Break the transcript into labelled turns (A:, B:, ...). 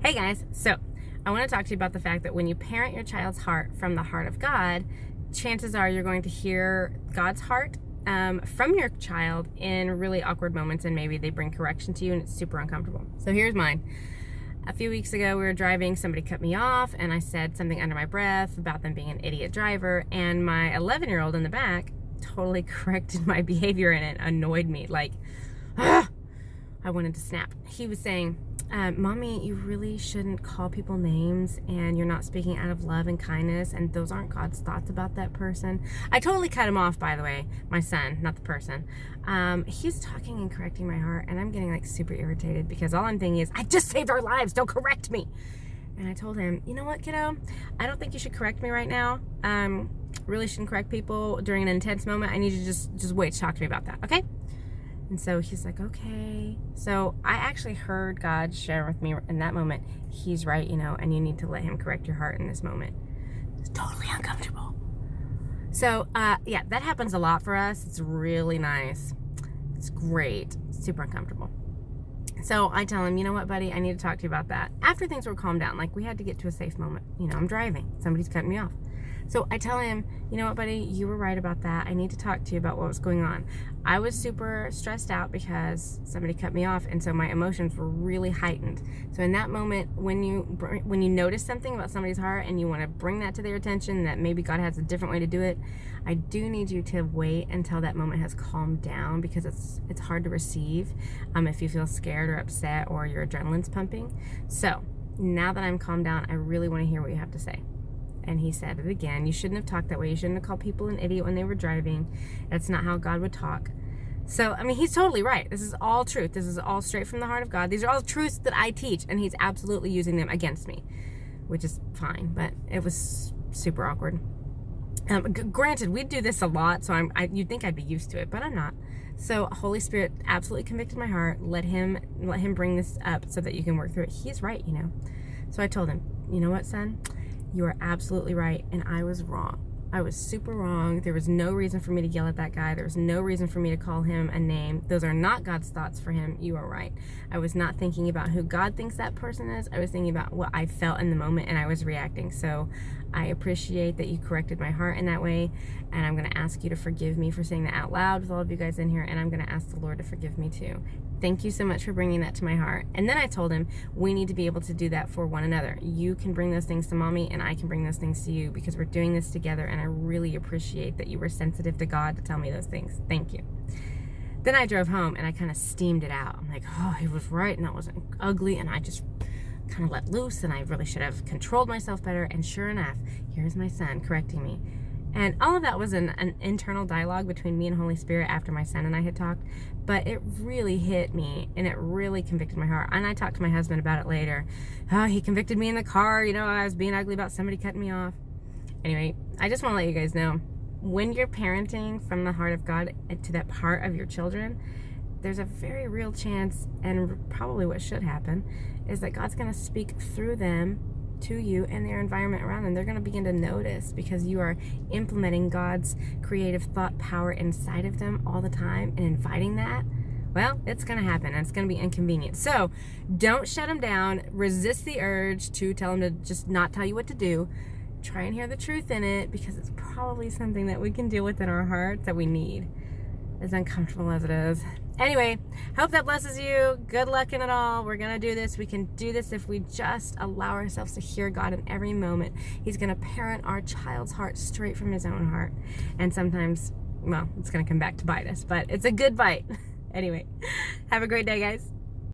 A: Hey guys, so I want to talk to you about the fact that when you parent your child's heart from the heart of God, chances are you're going to hear God's heart from your child in really awkward moments, and maybe they bring correction to you and it's super uncomfortable. So here's mine. A few weeks ago, we were driving, somebody cut me off, and I said something under my breath about them being an idiot driver, and my 11-year-old in the back totally corrected my behavior, and it annoyed me. Like, I wanted to snap. He was saying, Mommy, you really shouldn't call people names, and you're not speaking out of love and kindness, and those aren't God's thoughts about that person. I totally cut him off, by the way, my son, not the person. He's talking and correcting my heart, and I'm getting like super irritated because all I'm thinking is, I just saved our lives, don't correct me. And I told him, you know what, kiddo? I don't think you should correct me right now. Really shouldn't correct people during an intense moment. I need you to just wait to talk to me about that, okay? And so he's like, okay. So I actually heard God share with me in that moment, he's right, and you need to let him correct your heart in this moment. It's totally uncomfortable. So, yeah, that happens a lot for us. It's really nice. It's great. It's super uncomfortable. So I tell him, you know what, buddy, I need to talk to you about that. After things were calmed down, like we had to get to a safe moment. I'm driving. Somebody's cutting me off. So I tell him, you know what, buddy, you were right about that. I need to talk to you about what was going on. I was super stressed out because somebody cut me off, and so my emotions were really heightened. So in that moment, when you notice something about somebody's heart and you want to bring that to their attention, that maybe God has a different way to do it, I do need you to wait until that moment has calmed down, because it's hard to receive if you feel scared or upset or your adrenaline's pumping. So now that I'm calmed down, I really want to hear what you have to say. And he said it again. You shouldn't have talked that way. You shouldn't have called people an idiot when they were driving. That's not how God would talk. So, he's totally right. This is all truth. This is all straight from the heart of God. These are all truths that I teach, and he's absolutely using them against me, which is fine, but it was super awkward. Granted, we do this a lot, so you'd think I'd be used to it, but I'm not. So Holy Spirit absolutely convicted my heart. Let him bring this up so that you can work through it. He's right, So I told him, you know what, son? You are absolutely right, and I was wrong. I was super wrong. There was no reason for me to yell at that guy. There was no reason for me to call him a name. Those are not God's thoughts for him. You are right. I was not thinking about who God thinks that person is. I was thinking about what I felt in the moment, and I was reacting. So I appreciate that you corrected my heart in that way, and I'm going to ask you to forgive me for saying that out loud with all of you guys in here, and I'm going to ask the Lord to forgive me too. Thank you so much for bringing that to my heart. And then I told him, we need to be able to do that for one another. You can bring those things to Mommy, and I can bring those things to you, because we're doing this together, and I really appreciate that you were sensitive to God to tell me those things. Thank you. Then I drove home, and I kind of steamed it out. I'm like, oh, he was right, and that wasn't ugly, and I just kind of let loose, and I really should have controlled myself better. And sure enough, here's my son correcting me. And all of that was an internal dialogue between me and Holy Spirit after my son and I had talked, but it really hit me, and it really convicted my heart. And I talked to my husband about it later. Oh, he convicted me in the car. I was being ugly about somebody cutting me off. Anyway, I just want to let you guys know, when you're parenting from the heart of God to that part of your children, there's a very real chance, and probably what should happen, is that God's going to speak through them to you and their environment around them. They're going to begin to notice, because you are implementing God's creative thought power inside of them all the time and inviting that. Well, it's going to happen, and it's going to be inconvenient. So don't shut them down. Resist the urge to tell them to just not tell you what to do. Try and hear the truth in it, because it's probably something that we can deal with in our hearts that we need, as uncomfortable as it is. Anyway, hope that blesses you. Good luck in it all. We're going to do this. We can do this if we just allow ourselves to hear God in every moment. He's going to parent our child's heart straight from his own heart. And sometimes, well, it's going to come back to bite us, but it's a good bite. Anyway, have a great day, guys.